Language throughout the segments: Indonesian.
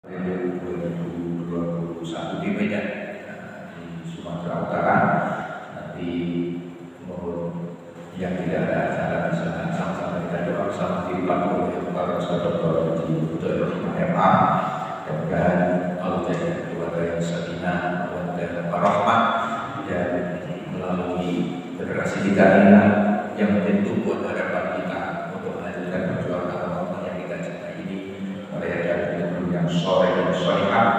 2021 di Medan, di Sumatera Utara. Nanti mohon yang tidak ada acara misalkan sama-sama kita doa bersama dipandu oleh para saudara di Budaya MA. Mudah-mudahan Allah jadi keluarga yang sakinah dan warahmah, dan melalui generasi kita ini yang menjadi tumpuan harapan kita untuk melanjutkan perjuangan Allah yang kita cintai ini, merayakan hidup yang soleh dan solehah,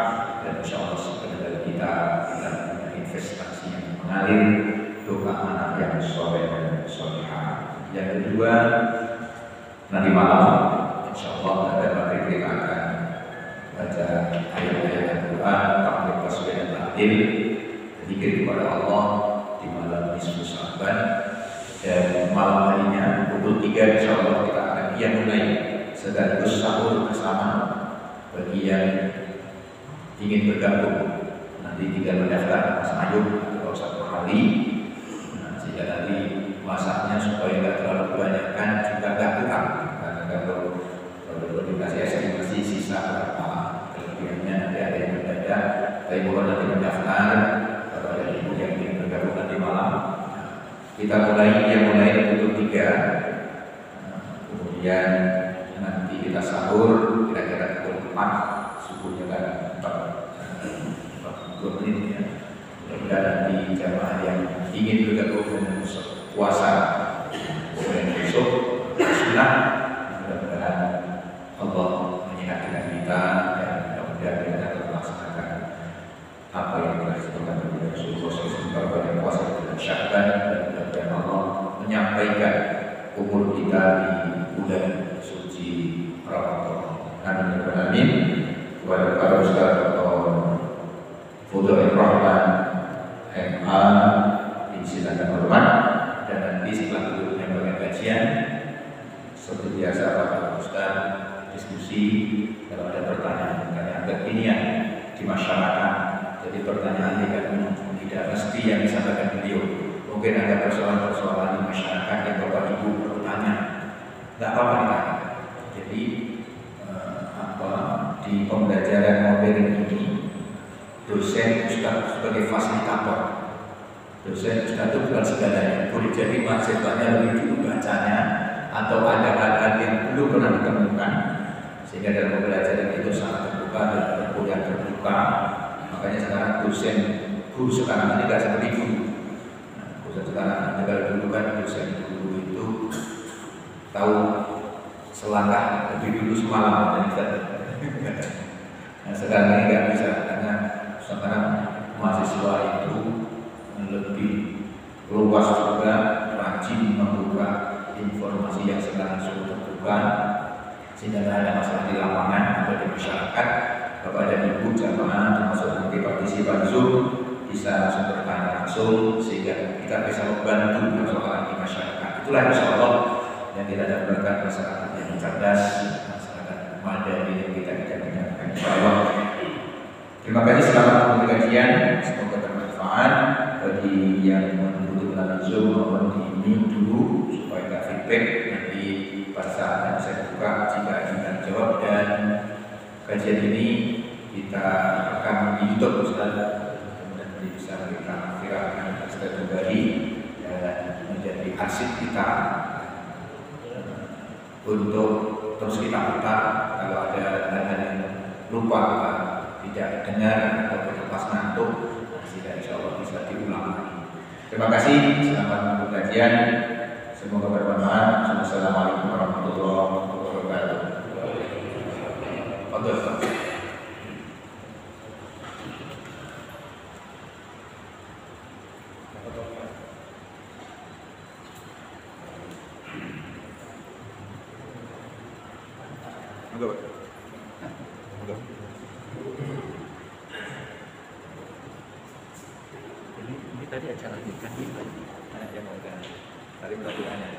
dan insya Allah sebenarnya kita punya investasi yang mengalir, doa anak yang soleh dan solehah. Yang kedua, nanti malam insya Allah ada materi kita akan baca ayat-ayat Al-Quran, takbir tasbih dan takbir, zikir kepada Allah di malam nisfu Sya'ban. Dan malam harinya pukul 3 insya Allah kita akan mulai sekaligus sahur bersama bagi yang ingin bergabung. Nanti tinggal mendaftar Mas Ayub atau Ustaz Perhali, sehingga nanti masaknya supaya tidak terlalu kebanyakan juga tidak kurang, karena kalau dikasih estimasi sisa berapa kelebihannya nanti ada yang berbeda. Tapi mohon nanti mendaftar kalau ada ibu yang ingin bergabung nanti malam. Kita mulai pukul 3, kemudian nanti kita sahur kira-kira pukul 4, subuhnya kan 4 menit ya. Mudah-mudahan nanti jamaah yang ingin bergabung dengan puasa mulai besok bismillah, mudah-mudahan Allah menyehatkan kita dan mudah-mudahan kita melaksanakan apa yang telah disebutkan oleh Rasulullah SAW pada puasa bulan Sya'ban, dan Allah menyampaikan umur kita di bulan suci Ramadan. Amin. Kepada para ustaz atau Fudhul Rahman MA disilakan hormat, dan nanti setelah tutupnya bagian kajian seperti biasa para ustaz diskusi kalau ada pertanyaan kekinian di masyarakat. Jadi pertanyaan tidak mesti yang disampaikan beliau. Mungkin ada persoalan-persoalan di masyarakat yang Bapak Ibu bertanya, tidak apa-apa ditanya. Jadi di pembelajaran modern ini dosen ustaz sebagai fasilitator. Dosen ustaz itu bukan segalanya. Boleh jadi mahasiswanya lebih dulu bacanya, atau ada hal-hal yang belum pernah ditemukan, sehingga dalam pembelajaran itu sangat terbuka dan berkuliah terbuka. Makanya sekarang dosen guru sekarang ini tidak seperti dulu. Dosen sekarang kalau dulu kan dosen guru itu tahu selangkah lebih dulu semalam. Nah, sekarang ini nggak bisa, karena sekarang mahasiswa itu lebih luas juga, rajin membuka informasi yang sekarang sudah terbuka, sehingga tidak ada masalah di lapangan atau di masyarakat. Bapak dan Ibu jamaah termasuk nanti partisipan Zoom bisa langsung bertanya langsung, sehingga kita bisa membantu persoalan di masyarakat. Itulah insya Allah yang kita dapatkan masyarakat yang cerdas, masyarakat madani yang kita dengarkan insya Allah. Terima kasih, selamat mengikuti kajian, semoga bermanfaat bagi yang membutuhkan Zoom maupun di mute dulu supaya tidak feedback. Nanti pada saat yang saya buka jika ingin jawab, dan kajian ini kita rekam di YouTube Ustaz, kemudian bisa kita viralkan Ustaz kembali dan menjadi arsip kita untuk terus kita putar kalau ada hal-hal yang lupa kita tidak dengar atau terlepas ngantuk, sehingga insya Allah bisa diulang lagi. Terima kasih, selamat mengikuti kajian, semoga bermanfaat. Assalamualaikum warahmatullahi wabarakatuh. Ini tadi acara nikah ini yang mau tadi melakukannya.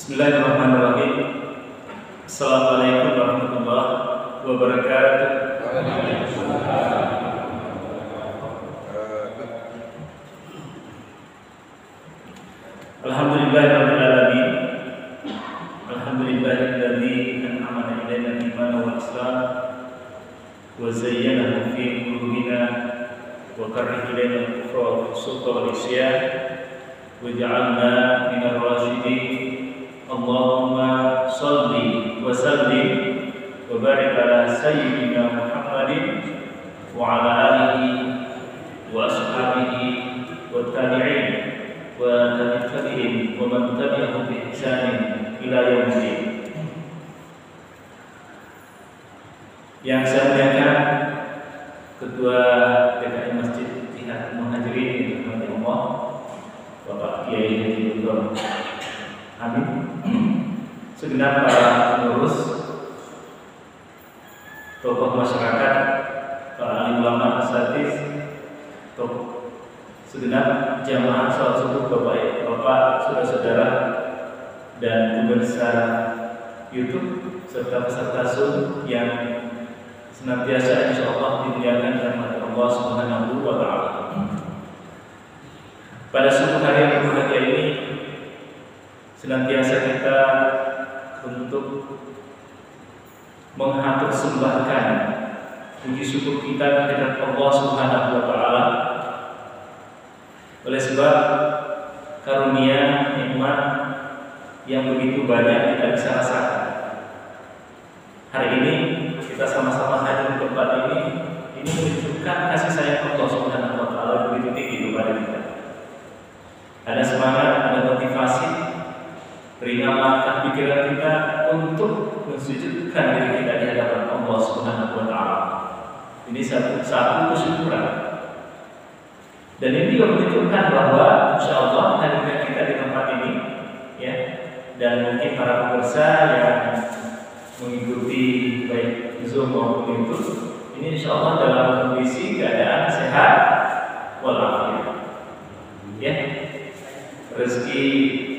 Bismillahirrahmanirrahim. Assalamualaikum warahmatullahi wabarakatuh. Alhamdulillahirabbil alamin. Alhamdulillahilladzi an'ama alaina bil-iman wal islam wa zayyana fi qulubina wa karraha ilaina al-kufra wal fusuqa wal isyan wa ja'alna minar rasyidin. Allahumma salli wa sallim wa barik ala sayyidina Muhammadin wa ala alihi wa ashabihi wa tabi'in wa tabi'in wa man tabi'ahum bi ihsanin ila yaumil. Yang saya muliakan Ketua DKM Masjid Ittihad Muhajirin Allah, Bapak Kiai Haji Guntur Amin, segenap para pengurus, tokoh masyarakat, para alim ulama, asatidz, segenap jamaah salat subuh, Bapak, saudara-saudara, dan pemirsa YouTube serta peserta Zoom yang senantiasa insyaallah dimuliakan rahmat Allah Subhanahu wa taala. Pada subuh hari yang berbahagia ini senantiasa kita untuk menghatur sembahkan puji syukur kita kepada Allah Subhanahu wa taala. Oleh sebab karunia nikmat yang begitu banyak kita bisa rasakan. Hari ini kita sama-sama hadir di tempat ini menunjukkan kasih sayang Allah Subhanahu wa taala begitu tinggi kepada kita. Ada semangat, ada motivasi, ringan langkah pikiran kita untuk mensujudkan diri kita di hadapan Allah Subhanahu wa taala. Ini satu kesyukuran. Dan ini juga menunjukkan bahwa insyaallah hadirnya kita di tempat ini, ya, dan mungkin para pemirsa yang mengikuti baik Zoom maupun YouTube, ini insyaallah dalam kondisi keadaan sehat walafiat. Ya, rezeki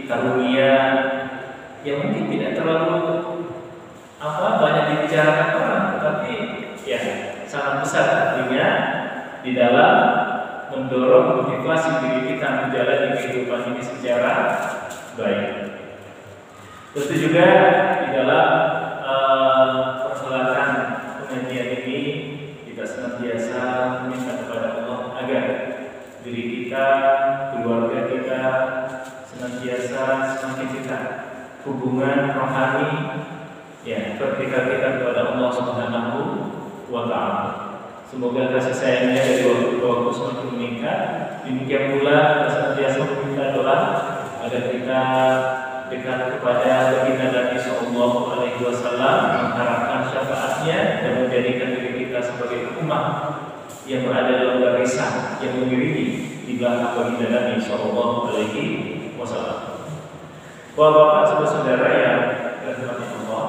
karunia yang mungkin tidak terlalu banyak dibicarakan orang, tetapi ya sangat besar artinya di dalam mendorong motivasi diri kita menjalani kehidupan ini secara baik. Tentu juga di dalam perhelatan pengajian ini kita senantiasa meminta kepada Allah agar diri kita, keluarga kita senantiasa semakin dekat hubungan rohani, ya, vertikal kita kepada Allah Subhanahu wa taala. Semoga kasih sayangnya dari waktu ke waktu semakin meningkat. Demikian pula kita senantiasa meminta doa agar kita dekat kepada baginda Nabi sallallahu alaihi wasallam, mengharapkan syafaatnya dan menjadikan diri kita sebagai umat yang berada dalam barisan yang mengiringi di belakang baginda Nabi sallallahu alaihi wasallam. Bapak-bapak, saudara-saudara yang dirahmati Allah,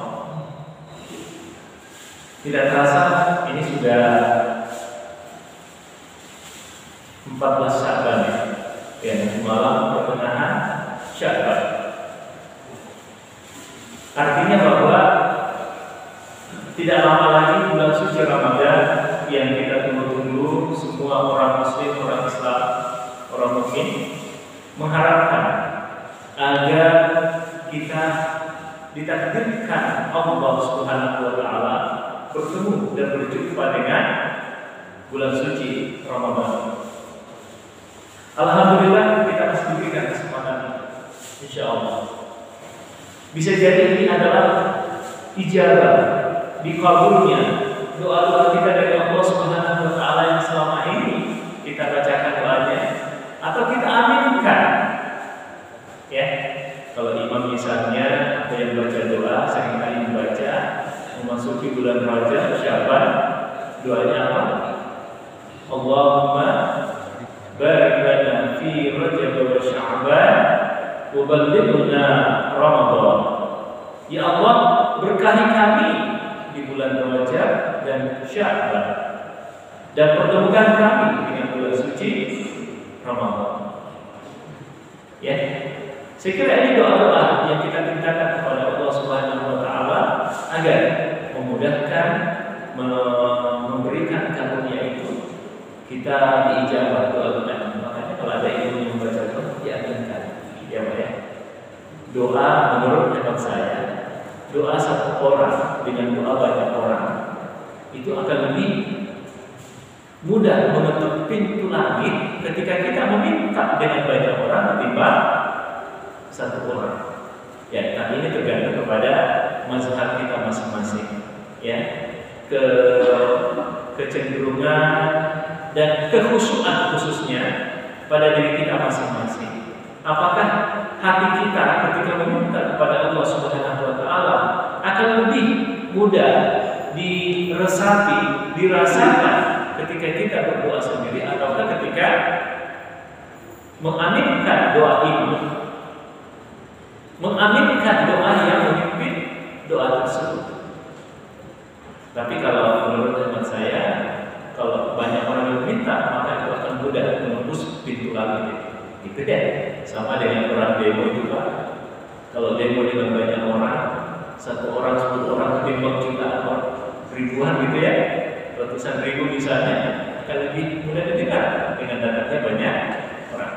tidak terasa ini sudah 14 Sya'ban, ya, malam pertengahan Sya'ban. Artinya bahwa tidak lama lagi bulan suci Ramadan yang kita tunggu-tunggu semua orang Muslim, orang Islam, orang mukmin mengharapkan agar kita ditakdirkan Allah Subhanahu wa taala bertemu dan berjumpa dengan bulan suci Ramadan. Alhamdulillah kita masih diberikan kesempatan ini, insyaallah. Bisa jadi ini adalah ijabah, dikabulnya doa-doa kita dari Allah Subhanahu wa taala yang selama ini kita bacakan doanya atau kita aminkan. Ya, kalau imam misalnya ada yang baca doa, seringkali membaca memasuki bulan Rajab, Sya'ban, doanya apa? Allahumma barik lana fi Rajab wa Sya'ban wa ballighna Ramadan. Ya Allah, berkahi kami di bulan Rajab dan Sya'ban dan pertemukan kami dengan bulan suci Ramadan. Ya, saya kira ini doa-doa yang kita mintakan kepada Allah Subhanahu wa taala agar memudahkan memberikan karunia itu kita diijabah doa-doa. Makanya kalau ada ilmu yang membaca doa diajarkan, ya Pak ya. Doa menurut hemat saya, doa satu orang dengan doa banyak orang itu akan lebih mudah mengetuk pintu langit ketika kita meminta dengan banyak orang ketimbang satu orang. Ya, tapi ini tergantung kepada mazhab kita masing-masing. Ya, kecenderungan dan kekhusyuan khususnya pada diri kita masing-masing. Apakah hati kita ketika meminta kepada Allah Subhanahu wa taala akan lebih mudah diresapi, dirasakan ketika kita berdoa sendiri ataukah ketika mengaminkan doa ini, mengaminkan doa yang memimpin doa tersebut. Tapi kalau menurut hemat saya, kalau banyak orang yang minta, maka itu akan mudah menembus pintu langit. Itu deh, sama dengan orang demo itu Pak. Kalau demo dengan banyak orang, 1 orang, 10 orang ketimbang jutaan orang, ribuan gitu ya, ratusan ribu misalnya, akan lebih mudah didengar dengan datangnya banyak orang.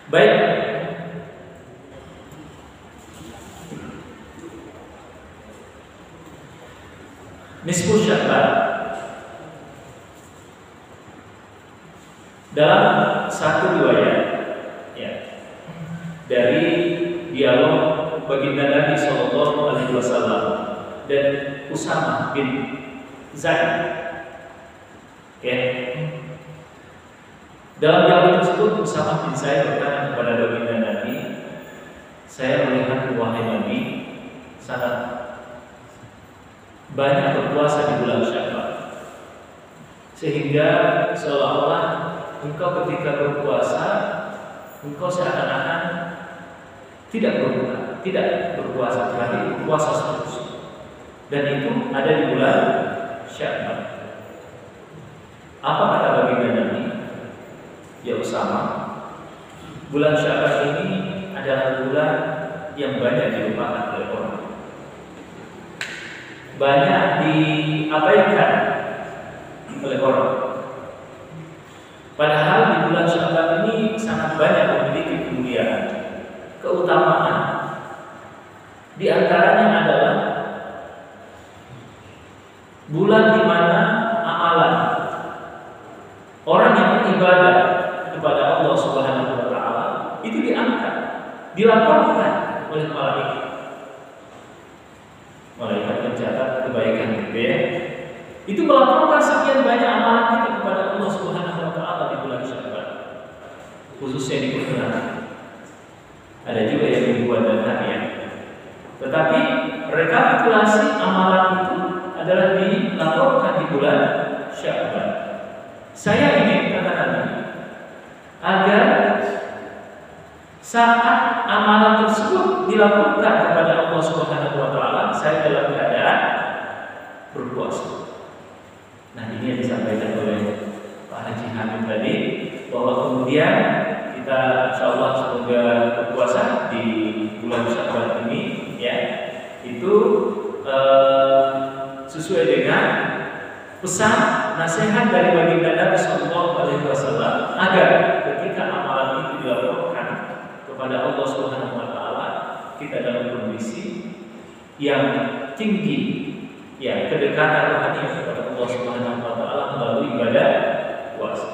Baik. Nisfu Sya'ban. Dalam satu riwayat ya, dari dialog baginda Nabi Sallallahu Alaihi Wasallam dan Usamah bin Zaid, ya. Dalam dialog tersebut Usamah bin Zaid bertanya kepada baginda Nabi, saya melihat wahai Nabi sangat banyak berpuasa di bulan Sya'ban, sehingga seolah-olah engkau ketika berpuasa, engkau seakan-akan tidak berpuasa, tetapi berpuasa terus. Dan itu ada di bulan Sya'ban. Apa kata baginda Nabi? Ya Usama, bulan Sya'ban ini adalah bulan yang banyak dilupakan oleh orang, banyak diabaikan oleh orang. Padahal di bulan Sya'ban ini sangat banyak memiliki kemuliaan, keutamaan. Di antaranya adalah bulan di mana amalan orang yang beribadah kepada Allah Subhanahu wa taala itu diangkat, dilaporkan oleh malaikat. Malaikat mencatat kebaikan itu ya. Itu melaporkan sekian banyak amalan kita kepada Allah Subhanahu wa taala di bulan Sya'ban. Khususnya di bulan. Ada juga yang dibuat dan ya. Tetapi rekapitulasi amalan itu adalah dilaporkan di bulan Sya'ban. Saya ingin katakan agar saat amalan tersebut dilaporkan kepada Allah Subhanahu wa taala, saya dalam keadaan berpuasa. Nah, ini yang disampaikan oleh Pak Haji Hamid tadi, bahwa kemudian kita insyaallah semoga berpuasa di bulan Sya'ban ini ya, itu sesuai dengan pesan nasihat dari baginda Nabi Sallallahu Alaihi Wasallam agar ketika amalan itu dilaporkan kepada Allah Subhanahu Wa Taala, kita dalam kondisi yang tinggi, ya, kedekatan rohani kepada Allah Subhanahu Wa Taala melalui ibadah puasa.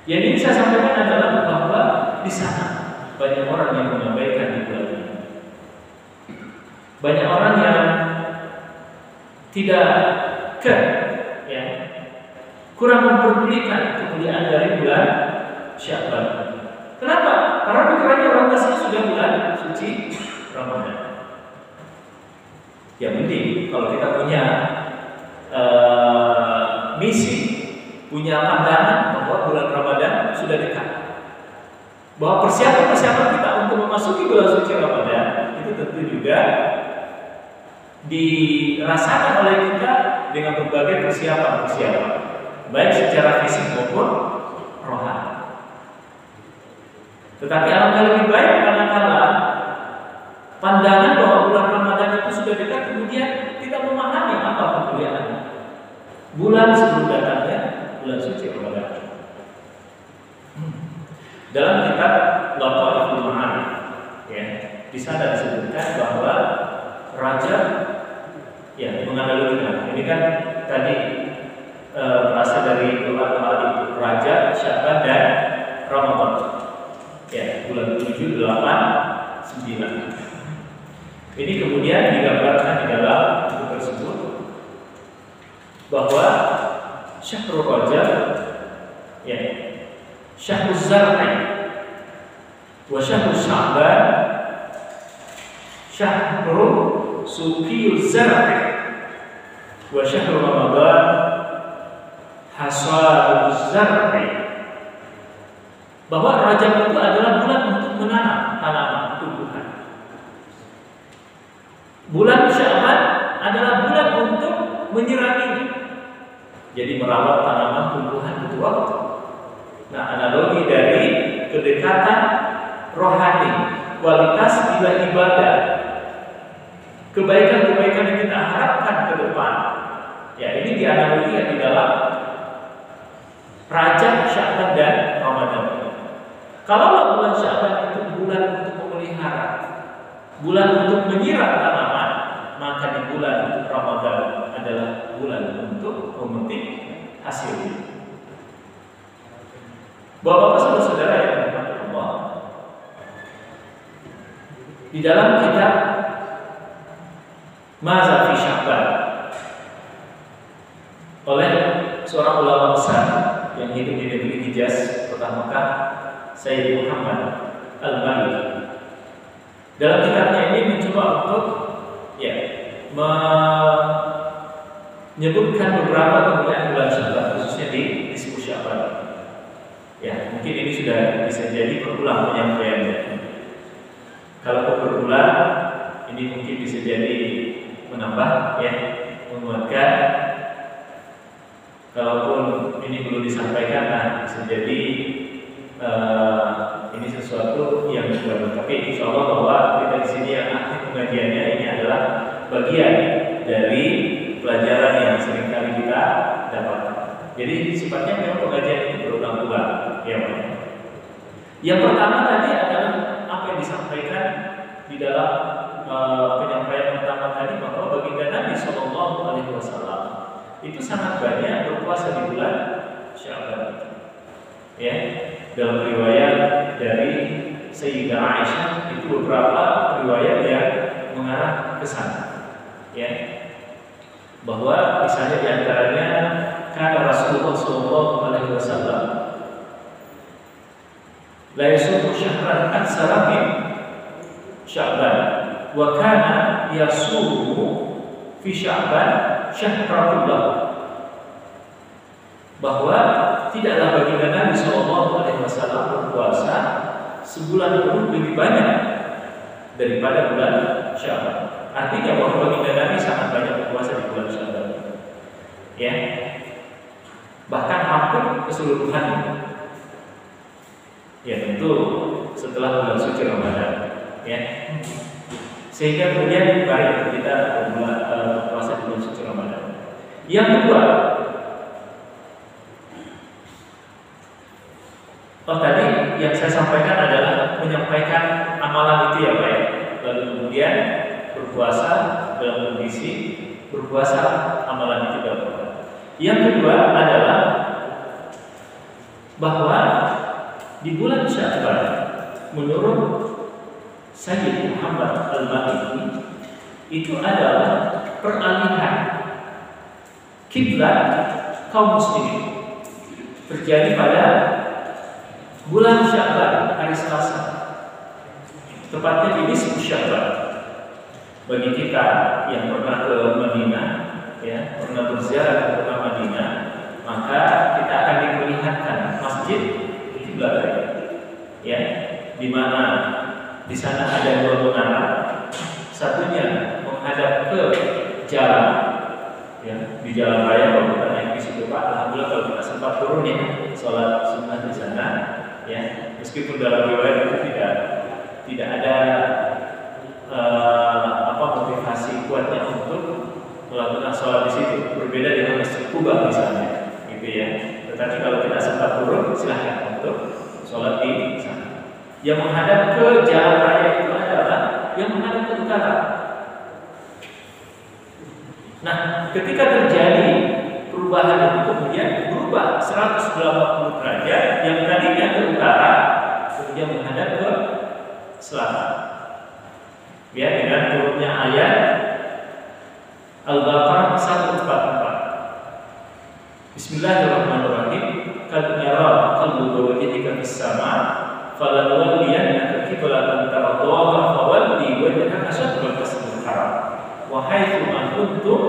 Yang ingin saya sampaikan adalah bahwa di sana banyak orang yang mengabaikan di bulan ini. Banyak orang yang tidak kurang memperdulikan kemuliaan dari bulan Sya'ban. Kenapa? Karena pikirannya orientasinya sudah bulan suci Ramadan. Yang penting kalau kita punya misi, punya pandangan bahwa bulan Ramadan sudah dekat, bahwa persiapan kita untuk memasuki bulan suci Ramadan itu tentu juga dirasakan oleh kita dengan berbagai persiapan, baik secara fisik maupun rohani. Tetapi alangkah lebih baik manakala pandangan bahwa bulan Ramadan itu sudah dekat Dalam kitab Lataiful Ma'arif, ya, di sana disebutkan bahwa raja, ya, menganalogikan. Ini kan tadi berasal dari doa-doa itu, Raja, Sya'ban dan Ramadan. Ya, bulan 7, 8, 9. Ini kemudian digambarkan di dalam buku tersebut bahwa Syahrul Rajab, ya, Syahrul Zar'i wa Syahrul Sya'ban Syahrul Suqiyul Zar'i wa Syahrul Ramadan Hasadul Zar'i. Bahwa Rajab itu adalah bulan untuk menanam tanaman tumbuhan. Bulan Sya'ban adalah bulan untuk menyiraminya. Jadi merawat tanaman tumbuhan butuh waktu. Nah, analogi dari kedekatan rohani, kualitas nilai ibadah, kebaikan-kebaikan yang kita harapkan ke depan. Ya, ini dianalogikan di dalam Rajab, Sya'ban dan Ramadan. Kalau bulan Sya'ban itu bulan untuk memelihara, bulan untuk menyiram tanaman, maka di bulan Ramadan adalah bulan untuk memetik hasilnya. Bapak-bapak, saudara-saudara yang dirahmati Allah, di dalam kitab Maza fi Sya'ban oleh seorang ulama besar yang hidup di negeri Hijaz, kota Mekah, Sayyid Muhammad Al-Maliki. Dalam kitabnya ini mencoba untuk, ya, menyebutkan beberapa kemuliaan bulan Sya'ban, khususnya di nisfu Sya'ban. Ya, mungkin ini sudah bisa jadi berulang penyampaiannya. Kalau berulang, ini mungkin bisa jadi menambah, ya, menguatkan. Kalaupun ini belum disampaikan, nah, bisa jadi ini sesuatu yang baru. Tapi insya Allah bahwa kita di sini yang aktif pengajiannya ini adalah bagian dari pelajaran yang seringkali kita dapatkan. Jadi sifatnya memang pengajian itu berulang-ulang. Ya, yang pertama tadi adalah apa yang disampaikan di dalam penyampaian pertama tadi, bahwa baginda Nabi SAW itu sangat banyak berpuasa di bulan Sya'ban. Ya, dalam riwayat dari Sayyidah Aisyah itu beberapa riwayat yang mengarah ke sana. Ya, bahwa misalnya diantaranya karena Rasulullah SAW la yasumu syahran aktsara min Sya'ban wa kana yasumu fi Sya'ban syahratullah, bahwa tidaklah baginda Nabi SAW berpuasa sebulan penuh lebih banyak daripada bulan Sya'ban. Artinya bahwa baginda Nabi sangat banyak berpuasa di bulan Sya'ban. Ya, bahkan hampir keseluruhannya. Ya, tentu setelah bulan suci Ramadan. Ya, sehingga kemudian baik untuk kita berpuasa di bulan suci Ramadan. Yang kedua, tadi yang saya sampaikan adalah menyampaikan amalan itu, ya Pak, ya. Lalu kemudian berpuasa dalam kondisi berpuasa, amalan itu dilakukan. Yang kedua adalah bahwa di bulan Sya'ban menurut Sayyid Muhammad Al-Maliki itu adalah peralihan kiblat kaum muslimin terjadi pada bulan Sya'ban, hari Selasa, tepatnya di nisfu Sya'ban. Bagi kita yang pernah ke Madinah, ya, pernah berziarah ke kota Madinah, maka kita akan diperlihatkan masjid kiblat, ya, di mana di sana ada dua menara, satunya menghadap ke jalan, ya, di jalan raya. Kalau kita naik di situ, Pak, alhamdulillah kalau kita sempat turun, ya, sholat sunnah di sana. Ya, meskipun dalam riwayat itu tidak ada motivasi kuatnya untuk melakukan sholat di situ, berbeda dengan Masjid Quba misalnya, gitu ya. Tetapi kalau kita sempat turun, silahkan untuk sholat di sana. Yang menghadap ke jalan raya itu adalah yang menghadap ke utara. Nah, ketika terjadi perubahan itu kemudian berubah 180 derajat, yang tadinya ke utara kemudian menghadap ke selatan. Ya, dengan turunnya ayat Al-Baqarah 144. Bismillahirrahmanirrahim. Qad yara qalbu wajhika fis sama falanwalliyannaka qiblatan tardhaha fawalli wajhaka shatral masjidil haram wa haitsu ma kuntum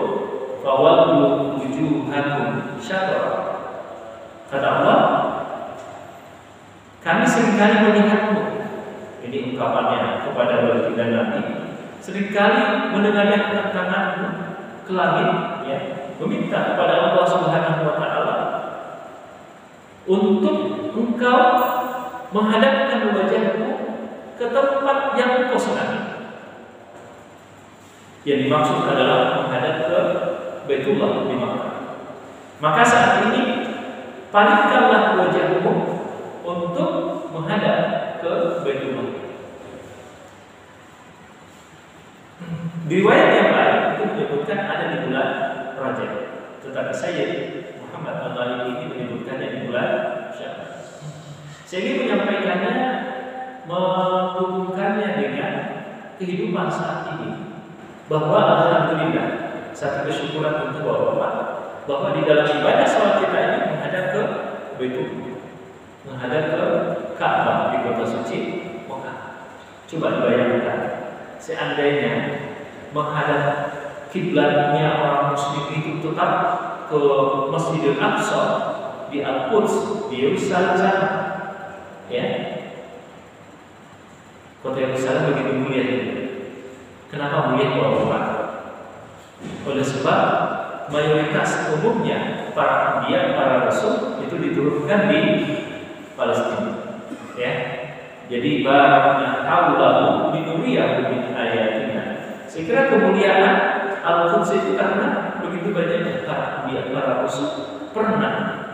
fawallu wujuhakum syatra. Kata Allah, kami seringkali melihatmu. Ini ungkapannya kepada baginda Nabi. Seringkali menengadahkan tanganmu ke langit, ya, meminta kepada Allah Subhanahu wa taala untuk engkau menghadapkan wajahmu ke tempat yang engkau senangi. Yang dimaksud adalah menghadap ke Baitullah di Makkah. Maka saat ini palingkanlah wajahmu untuk menghadap ke Baitullah. Di riwayat yang lain itu menyebutkan ada di bulan Rajab, tetapi Sayyid Muhammad Al-Ghali ini menyebutkannya di bulan Syawal. Saya ingin menyampaikannya, menghubungkannya dengan kehidupan saat ini, bahwa alhamdulillah satu kesyukuran untuk Bapak bahwa di dalam ibadah sholat kita ini menghadap ke Baitullah, menghadap ke Ka'bah di kota suci Mekah. Coba dibayangkan, seandainya menghadap kiblatnya orang muslim itu tetap ke Masjidil Aqsa di Al-Quds di Yerusalem sana, ya, kota Yerusalem begitu mulia. Kenapa mulia Bapak? Oleh sebab mayoritas umumnya para anbiya, para rasul itu diturunkan di Palestina, ya. Jadi barakna haulahu linuriyahu min ayatina. Saya kira kemuliaan Al-Quds itu karena begitu banyaknya para anbiya, para rasul pernah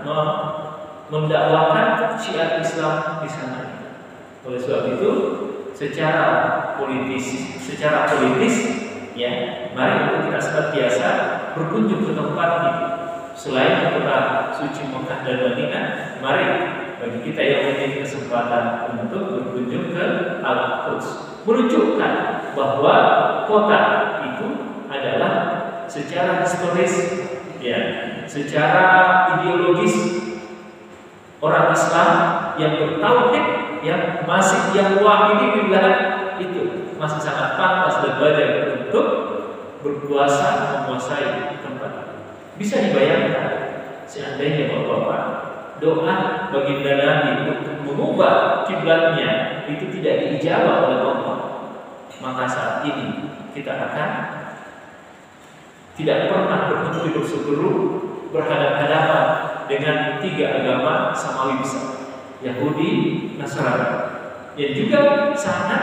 mendakwakan syiar Islam di sana. Oleh sebab itu secara politis, ya, mari untuk kita senantiasa berkunjung ke tempat itu. Selain ke kota suci Mekah dan Madinah, mari bagi kita yang memiliki kesempatan untuk berkunjung ke Al-Quds, menunjukkan bahwa kota itu adalah secara historis, ya, secara ideologis orang Islam yang bertauhid, yang masih yang wahidi billah itu masih sangat pantas dan layak untuk berkuasa menguasai tempat itu. Bisa dibayangkan seandainya Bapak doa baginda Nabi untuk mengubah kiblatnya itu tidak diijabah oleh Allah, maka saat ini kita akan tidak pernah berhenti berseteru berhadapan-hadapan dengan tiga agama samawi besar, Yahudi, Nasrani, yang juga sangat,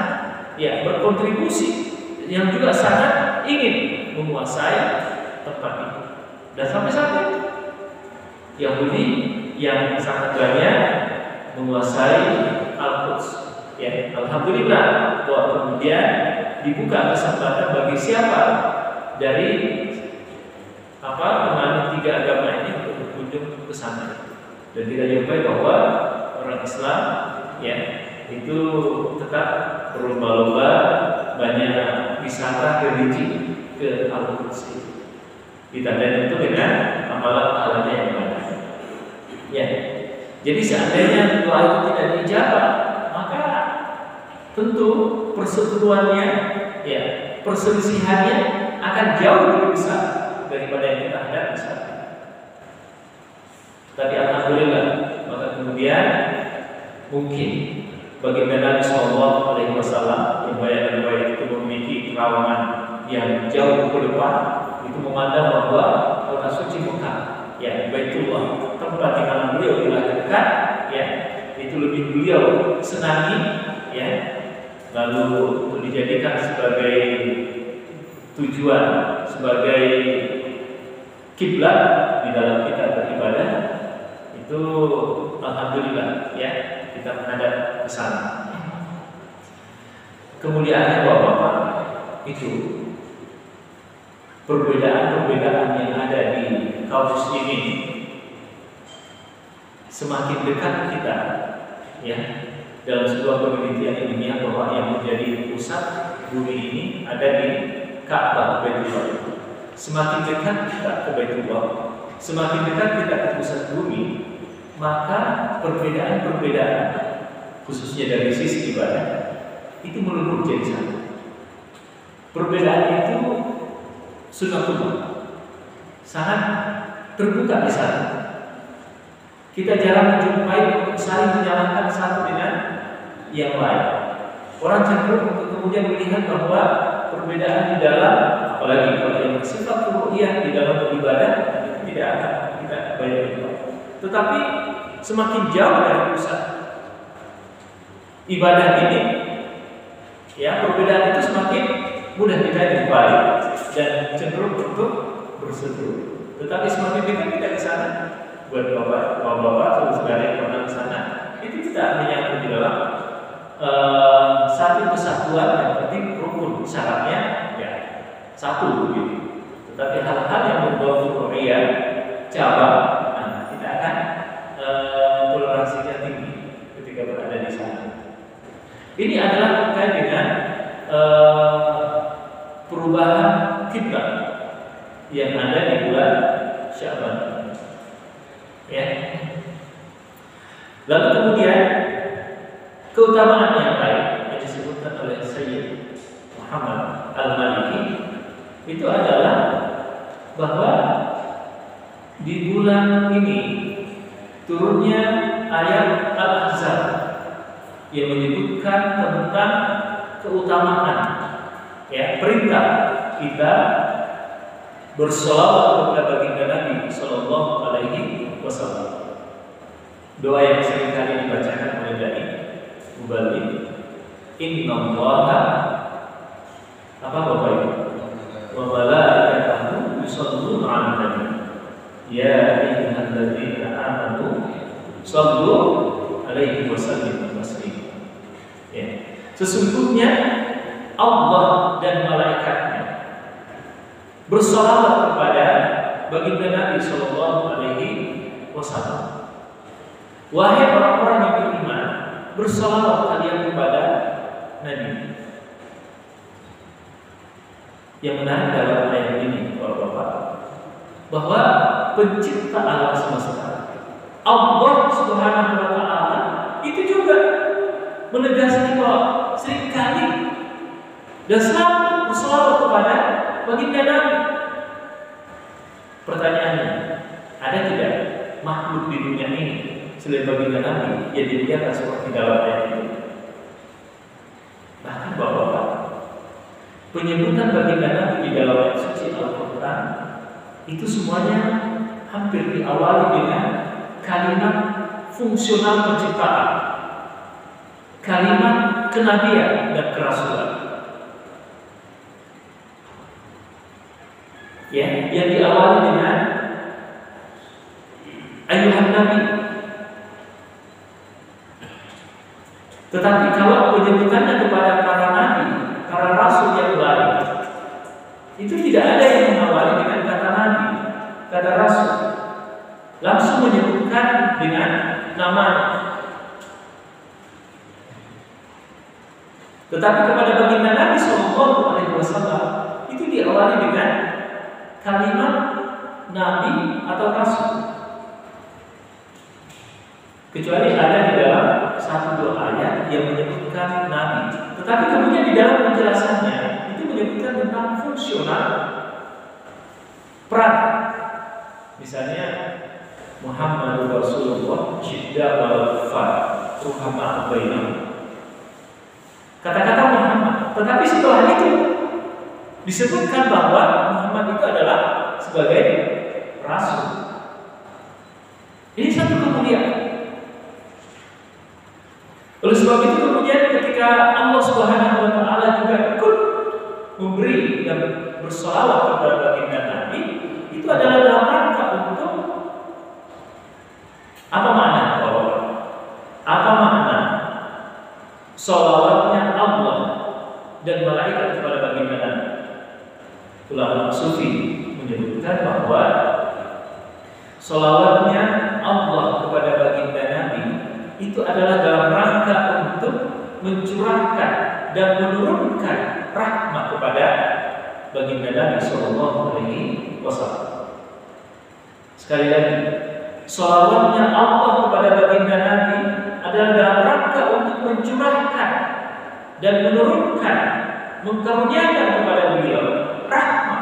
ya, berkontribusi, yang juga sangat ingin menguasai tempat ini. Dan sampai saat ini Yahudi yang sangat banyak menguasai Al-Quds, ya. Alhamdulillah bahwa kemudian dibuka kesempatan bagi siapa dari penganut tiga agama ini untuk berkunjung ke sana. Dan kita jumpai bahwa orang Islam, ya, itu tetap berlomba-lomba banyak wisata religi ke Al-Quds. Ditandai itu dengan amalan-amalannya yang banyak. Ya, jadi seandainya doa itu tidak dijawab, maka tentu perseteruannya, ya, perselisihannya akan jauh lebih besar daripada yang kita hadapi saat ini. Tapi alhamdulillah, maka kemudian mungkin baginda Nabi SAW yang banyak itu memiliki kerawangan yang jauh ke depan, itu memandang bahwa kota suci Mekah, ya, Baitullah, tempat di mana beliau dilahirkan, ya, itu lebih beliau senangi, ya, lalu untuk dijadikan sebagai tujuan, sebagai kiblat di dalam kita beribadah, itu alhamdulillah, ya, kita menghadap ke sana. Kemuliaannya Bapak-bapak itu perbedaan-perbedaan yang ada di kampus ini semakin dekat kita, ya, dalam sebuah penelitian ilmiah bahwa yang menjadi pusat bumi ini ada di Ka'bah Baitullah. Semakin dekat kita ke Baitullah, semakin dekat kita ke pusat bumi, maka perbedaan-perbedaan khususnya dari sisi ibadah itu meluluh jadi satu. Perbedaan itu sunatullah, sangat terbuka di sana. Kita jarang menjumpai saling menyalahkan satu dengan yang lain. Orang cenderung untuk kemudian melihat bahwa perbedaan di dalam, apalagi kalau yang bersifat ruhiyah di dalam beribadah itu tidak akan kita bayar. Tetapi semakin jauh dari pusat ibadah ini, ya, perbedaan itu semakin mudah kita jumpai dan cenderung untuk berseteru. Tetapi semakin dekat kita di sana, buat bapak-bapak, saudara yang pernah di sana, itu kita menyatu di dalam satu kesatuan yang penting rukun, syaratnya ya satu begitu. Tetapi hal-hal yang berbau ruhiyah, cabang, nah, kita akan toleransinya tinggi ketika berada di sana. Ini adalah terkait dengan perubahan kiblat yang ada di bulan Sya'ban. Ya. Lalu kemudian keutamaan yang lain yang disebutkan oleh Sayyid Muhammad Al-Maliki itu adalah bahwa di bulan ini turunnya ayat Al-Ahzab yang menyebutkan tentang keutamaan, ya, perintah kita bersolawat kepada baginda Nabi Sallallahu Alaihi Wasallam. Doa yang seringkali dibacakan oleh dai Muballigh, Innallaha apa Bapak Ibu? Wa malaikatahu yusholluna 'alan nabi. Ya ayyuhalladzina amanu shallu 'alaihi wa sallimu taslima. Ya. Sesungguhnya Allah dan malaikatnya bersolawat kepada baginda Nabi Sallallahu Alaihi Wasallam. Wahai orang-orang yang beriman, bersolawat kalian kepada Nabi. Yang menarik dalam ayat ini, Bapak-bapak, bahwa pencipta alam semesta, Allah Subhanahu Wa Taala, itu juga menegaskan bahwa seringkali dan selalu bersolawat kepada baginda Nabi. Pertanyaannya, ada tidak makhluk di dunia ini selain baginda Nabi yang dimuliakan seperti dalam ayat ini? Bahkan Bapak-bapak, penyebutan baginda Nabi di dalam ayat suci Al-Quran itu semuanya hampir diawali dengan kalimat fungsional penciptaan, kalimat kenabian dan kerasulan. Ya, yang diawali dengan ayuhan Nabi. Tetapi kalau penyebutannya kepada para nabi, para rasul yang lain, itu tidak ada yang mengawali dengan kata nabi, kata rasul. Langsung menyebutkan dengan namanya. Tetapi kepada baginda Nabi Sallallahu Alaihi Wasallam itu diawali dengan kalimat nabi atau rasul. Kecuali ada di dalam satu dua ayat yang menyebutkan nabi. Tetapi kemudian di dalam penjelasannya itu menyebutkan tentang fungsional peran. Misalnya Muhammad Rasulullah syidda wal kufar ruhama bainahum. Kata-kata Muhammad, tetapi setelah itu disebutkan bahwa Muhammad itu adalah sebagai rasul. Ini satu kemuliaan. Oleh sebab itu kemudian ketika Allah Subhanahu Wa Taala juga ikut memberi dan bersolawat kepada baginda Nabi, itu adalah dalam rangka untuk apa makna? Apa makna ulama sufi menyebutkan bahwa sholawatnya Allah kepada baginda Nabi itu adalah dalam rangka untuk mencurahkan dan menurunkan rahmat kepada baginda Nabi Sallallahu Alaihi Wasallam. Sekali lagi, sholawatnya Allah kepada baginda Nabi adalah dalam rangka untuk mencurahkan dan menurunkan, mengkaruniakan kepada beliau rahmat.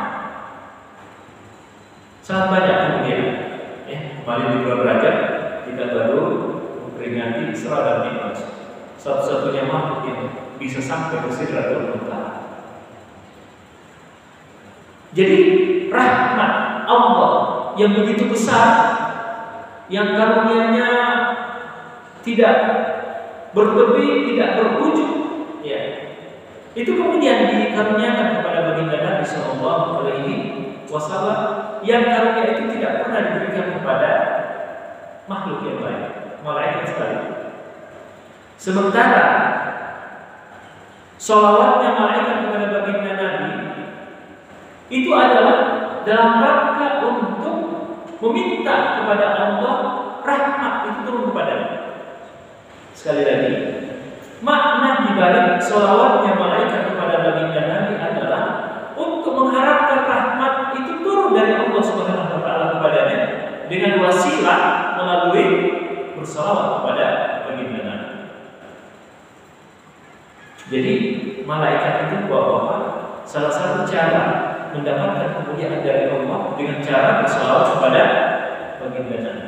Sangat banyak kemudian. Kemarin di bulan Rajab kita baru memperingati Isra dan Mi'raj. Satu-satunya makhluk yang bisa sampai ke Sidratul Muntaha. Jadi rahmat Allah yang begitu besar, yang karunia-Nya tidak bertepi, tidak berujung, ya, itu kemudian dikaruniakan kepada baginda Nabi Sallallahu Alaihi Wasallam, yang karunia itu tidak pernah diberikan kepada makhluk yang lain, malaikat sekalipun. Sementara sholawatnya malaikat kepada baginda Nabi itu adalah dalam rangka untuk meminta kepada Allah rahmat itu turun kepadanya. Sekali lagi, makna dibalik sholawatnya malaikat kepada baginda Nabi adalah untuk mengharapkan rahmat itu turun dari Allah Subhanahu wa taala kepadanya dengan wasilah melalui bersalawat kepada baginda Nabi. Jadi malaikat itu bahwa salah satu cara mendapatkan kemuliaan dari Allah dengan cara bersalawat kepada baginda Nabi.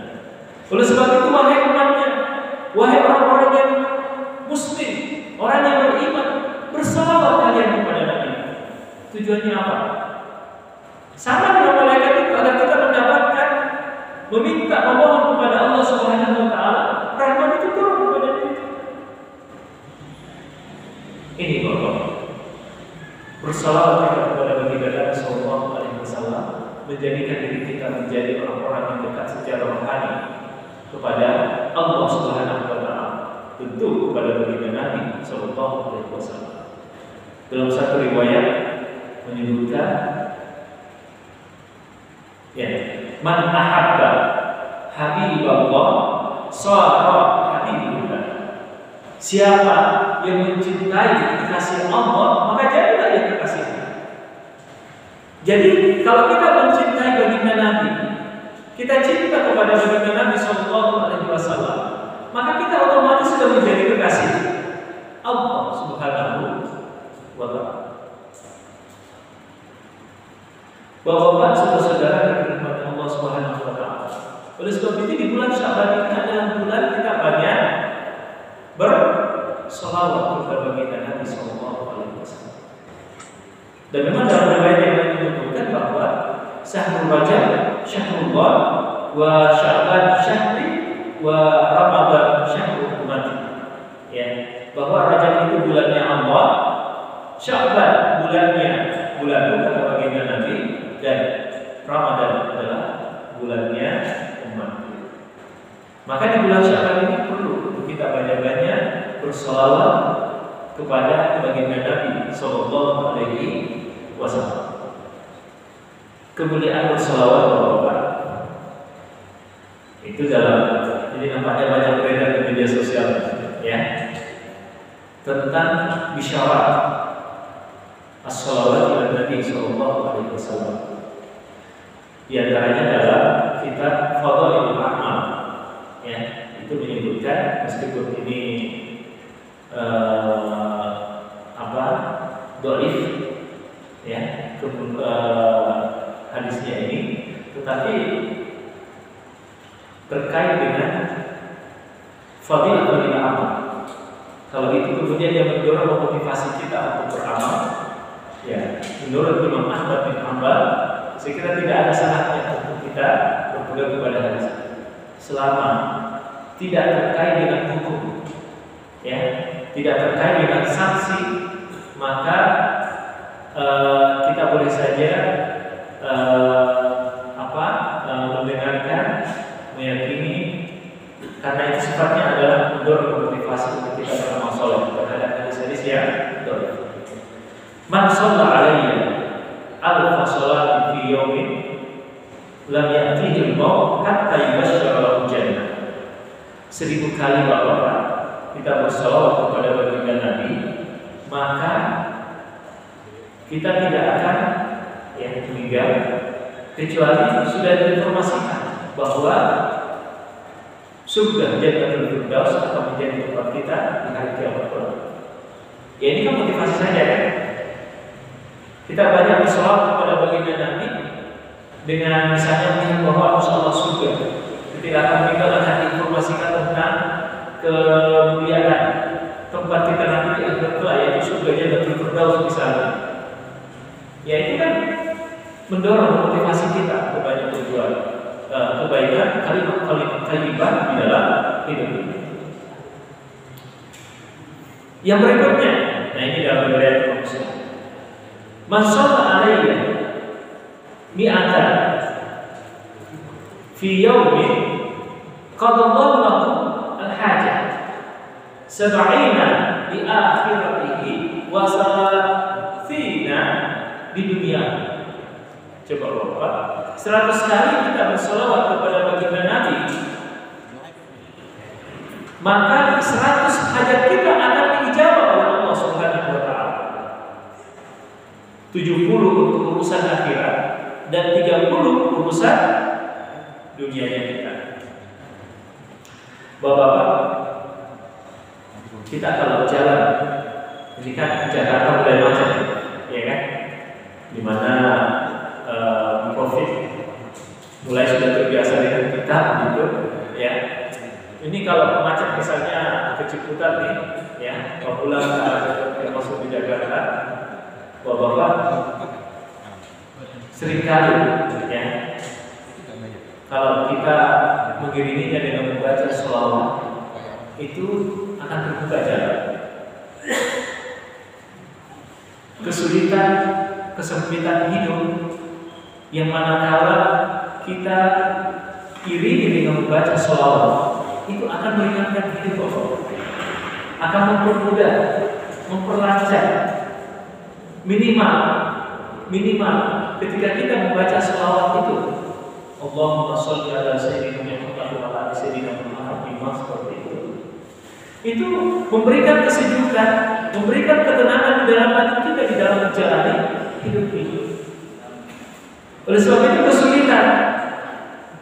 Oleh sebab itu, wahai umatnya, wahai orang-orang yang muslim, orang yang beriman, bersalawat kalian kepada Nabi. Tujuannya apa? Sama dengan malaikat itu, agar kita mendapatkan, meminta, memohon kepada Allah Subhanahu wa taala rahmat itu turun kepada kita. Ini Bapak, bersalawat kepada baginda Nabi Sallallahu Alaihi Wasallam menjadikan diri kita menjadi orang-orang yang dekat secara rohani kepada Allah Subhanahu wa taala, tentu kepada baginda Nabi Sallallahu Alaihi Wasallam. Dalam satu riwayat menyebutkan, ya, man ahabba habiballah sara habibullah. Siapa yang mencintai kekasih Allah, maka jadilah dia kekasihnya. Jadi kalau kita mencintai baginda Nabi, kita cinta kepada baginda Nabi Sallallahu Alaihi Wasallam, maka kita otomatis sudah menjadi kekasih Allah Subhanahu wa taala. Bapak-bapak, saudara-saudara yang dirahmati Allah Subhanahu wa taala. Oleh sebab itu di bulan Sya'ban ini adalah bulan kita banyak bersalawat kepada baginda Nabi Sallallahu Alaihi Wasallam. Dan memang dalam riwayat yang lain menyebutkan bahwa Syahrul Rajab Syahrullah wa Sya'ban Syahri wa Ramadan Syahrul Umati. Ya, bahwa Rajab itu bulannya Allah, Sya'ban bulannya bulan kata baginda Nabi, dan Ramadan adalah bulannya umat. Maka di bulan Sya'ban ini perlu kita banyak-banyak bersalawat kepada baginda Nabi Sallallahu Alaihi Wasallam. Kemuliaan bersalawat Bapak, itu dalam ini nampaknya banyak beredar di media sosial, ya, tentang bisyarat as-salawat ila Nabi Sallallahu Alaihi Wasallam. Di antaranya dalam kitab Fadhailul A'mal, ya, itu menyebutkan, meskipun ini dhaif, ya, hadisnya ini, tetapi terkait dengan fadilah amal. Kalau itu kemudian yang mendorong memotivasi kita untuk beramal, ya, menurut Imam Ahmad bin Hanbal, saya kira tidak ada salahnya untuk kita berpegang kepada hadis selama tidak terkait dengan hukum, ya, tidak terkait dengan sanksi, maka kita boleh saja mendengarkan, meyakini, karena itu sifatnya adalah mendorong motivasi untuk kita beramal soleh terhadap hadis-hadis yang dhaif. Man shalla alayya alfa alfa sholatin fi yaumin lam ya'tihi al-maut hatta yubashshara lahu jannah. 1000 kali Bapak kita bersolawat kepada baginda Nabi, maka kita tidak akan yang meninggal kecuali sudah diinformasikan bahwa surga Jannatul Firdaus akan menjadi tempat kita di hari kiamat kelak. Ya ini kan motivasi saja kan. Kita banyak bersolawat kepada baginda Nabi dengan misalnya melihat bahwa Allah surga. Ketika akan meninggal akan diinformasikan tentang kemuliaan tempat kita nanti di akhirat kelak, yaitu surga Jannatul Firdaus misalnya. Ya itu kan mendorong motivasi kita untuk banyak berbuat kebaikan, kalimat-kalimat thayyibah di dalam hidup ini. Yang berikutnya, nah ini dalam riwayat Muslim. Man shalla alayya mi'atan fi yawmin qadallahu lahu al-hajah sab'ina di akhiratihi wa salatina di dunia. Coba Bapak, 100 kali kita bersolawat kepada baginda Nabi, maka 100 hajat kita akan diijabah oleh Allah Subhanahu wa taala. 70 untuk urusan akhirat dan 30 urusan dunianya kita. Bapak-bapak, kita kalau jalan, ini kan Jakarta mulai macet, ya kan? Di mana Covid mulai sudah terbiasa dengan kita, gitu, ya. Ini kalau macet misalnya keciputan nih, ya, mau pulang ke masuk di Jakarta, Bapak seringkali, ya, kalau kita mengiringinya dengan membaca sholawat, itu akan terbuka jalan. Kesulitan, kesempitan hidup yang manakala kita iringi dengan membaca sholawat, itu akan meringankan hidup Bapak, akan mempermudah, memperlancar. Minimal ketika kita membaca sholawat itu, Allahumma sholli ala sayyidina Muhammad wa ala sayyidina Muhammad, seperti itu memberikan kesejukan, memberikan ketenangan di dalam hati kita di dalam menjalani hidup ini. Oleh sebab itu kesulitan,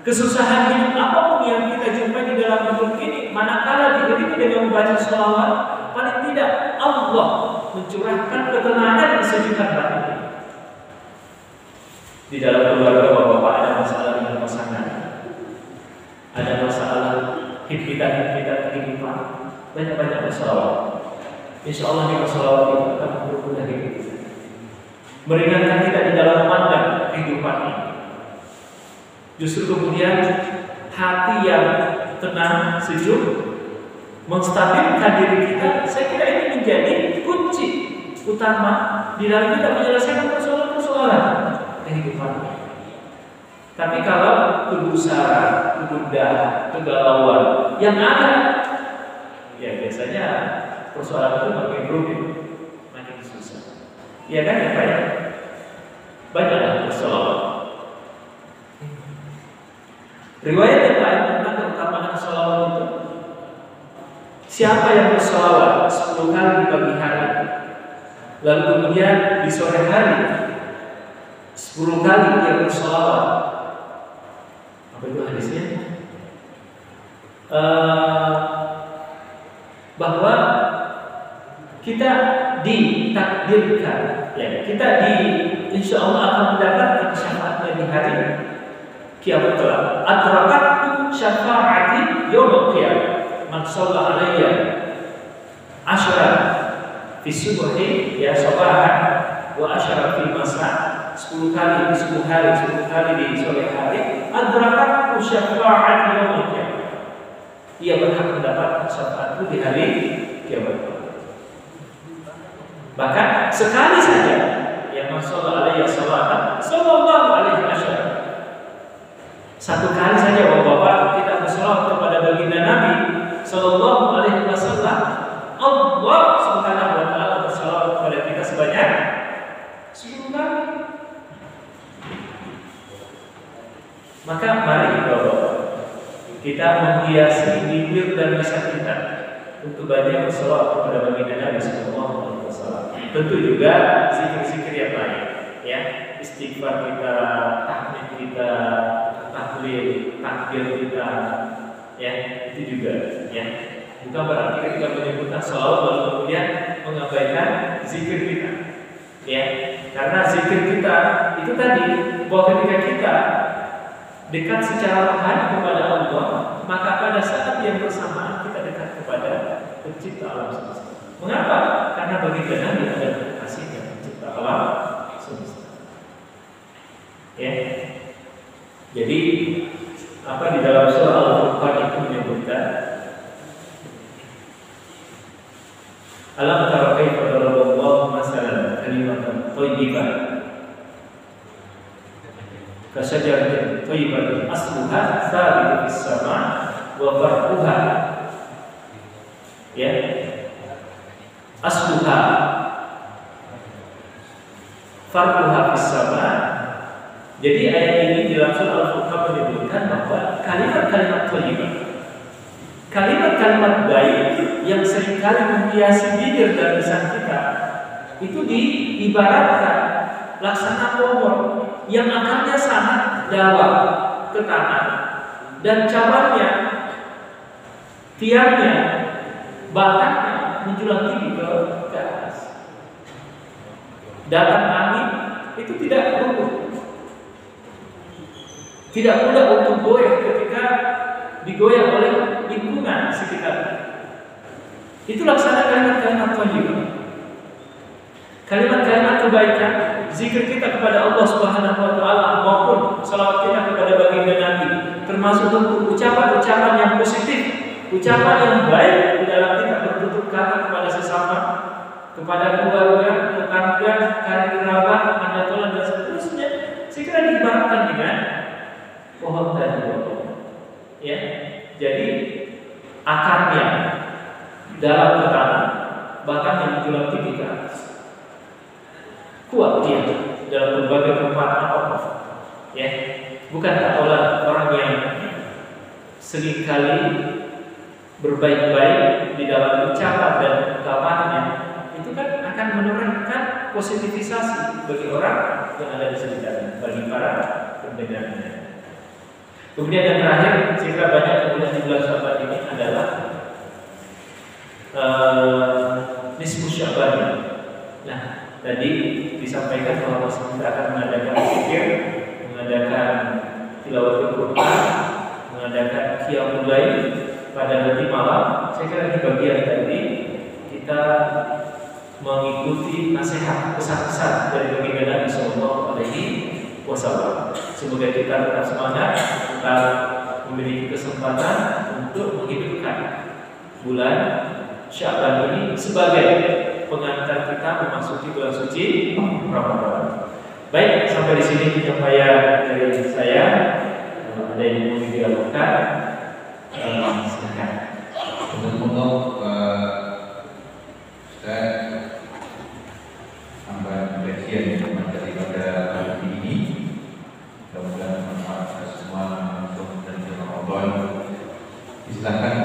kesusahan hidup apapun yang kita jumpai di dalam hidup ini, manakala diiringi dengan membaca sholawat, paling tidak Allah mencurahkan ketenangan dan kesejukan hati. Di dalam keluarga Bapak ada masalah dengan pasangan, ada masalah himpitan kehidupan, banyak-banyak bersolawat. Insya Allah di bersolawat itu akan mempermudah hidup, meringankan kita di dalam memandang kehidupan ini. Justru kemudian hati yang tenang, sejuk, menstabilkan diri kita. Saya kira ini menjadi kunci utama di dalam kita menyelesaikan persoalan-persoalan kehidupan. Tapi kalau kegusaran, kegundahan, kegalauan yang ada, ya biasanya persoalan itu makin rumit, makin susah. Ya kan ya Pak ya? Banyaklah bersolawat. Riwayat yang lain tentang keutamaan solawat itu, siapa yang bersolawat 10 kali di pagi hari, lalu kemudian di sore hari 10 kali dia bersolawat. Apa itu hadisnya? Bahwa kita ditakdirkan, ya, kita insya Allah akan mendapatkan syafaatnya di hari kiamat kelak. Adrakatku syafaati yaumil qiyamah. Man shalla alayya asyara fi subhi ya sabahan wa asyara fi masa. 10 kali di 10 hari, 10 kali di sore hari. Adrakatku syafaati yaumil qiyamah. Ia berhak mendapat syafaatku di hari kiamat. Bahkan sekali saja yang man shalla alayya salatan sallallahu alaihi wasallam. Satu kali saja Bapak kita bersolawat kepada baginda Nabi sallallahu alaihi wasallam, Allah Subhanahu wa taala bersolawat kepada kita sebanyak 10 kali. Maka mari Bapak, kita menghiasi bibir dan lisan kita untuk banyak bersolawat kepada baginda Nabi Sallallahu Alaihi Wasallam. Tentu juga zikir-zikir yang lain, ya, istighfar kita, tahmid kita, tahlil, takbir kita, ya, itu juga, ya. Bukan berarti ketika menyebutkan sholawat lalu kemudian mengabaikan zikir kita, ya. Karena zikir kita itu tadi bahwa ketika kita dekat secara rohani kepada Allah, maka pada saat yang bersamaan kita dekat kepada Pencipta alam semesta. Mengapa? Karena baginda Nabi adalah kasih yang Pencipta alam semesta. Ya. Jadi apa di dalam surah Al-Furqan itu menyebutkan alam tara kaifa daraballahu masalan kalimatan thayyibah kasajaratin thayyibatin asluha thabitun fis sama' wa farquha, ya, asluha farquha fis sama'. Jadi ayat ini di dalam surah Al-Furqan menyebutkan bahwa kalimat-kalimat thayyibah, kalimat-kalimat baik yang seringkali menghiasi bibir dan lisan kita itu diibaratkan laksana pohon yang akarnya sangat dalam ke tanah dan cabangnya, tiangnya, batangnya menjulang tinggi ke atas. Datang angin itu tidak runtuh, tidak mudah untuk goyah ketika digoyah oleh lingkungan sekitar. Itu laksana kalimat-kalimat thayyibah, kalimat-kalimat kebaikan, zikir kita kepada Allah Subhanahu wa taala maupun salawat kita kepada baginda Nabi, termasuk untuk ucapan-ucapan yang positif, ucapan yang baik di dalam kita bertutur kata kepada sesama, kepada keluarga, tetangga, karib kerabat, anak dan seterusnya. Sekira diibaratkan dengan pohon tadi, ya. Jadi akarnya dalam ke tanah, bahkan yang menjulang tinggi ke atas. Kuat dia dalam berbagai tempat apapun, ya. Bukankah orang yang seringkali berbaik-baik di dalam ucapan dan ungkapannya itu kan akan menurunkan positivisasi bagi orang yang ada di sekitarnya, bagi para pendengarnya. Kemudian yang terakhir, saya banyak kemudian di bulan Sya'ban ini adalah nisfu Sya'ban. Nah, tadi disampaikan bahwa kita akan mengadakan zikir, mengadakan tilawatul Quran, mengadakan qiyamul lail pada nanti malam. Saya kira di bagian tadi kita mengikuti nasihat pesan-pesan dari baginda Nabi Sallallahu Alaihi Wasallam. Semoga kita tetap semangat, tetap memiliki kesempatan untuk menghidupkan bulan Sya'ban ini sebagai pengantar kita memasuki bulan suci Ramadan. Baik, sampai di sini penyampaian dari saya. Ada yang mau didialogkan? Silakan. Untuk Ustaz tambah kajian materi pada hari ini. Mudah-mudahan bermanfaat semua untuk dan Ramadan. Silakan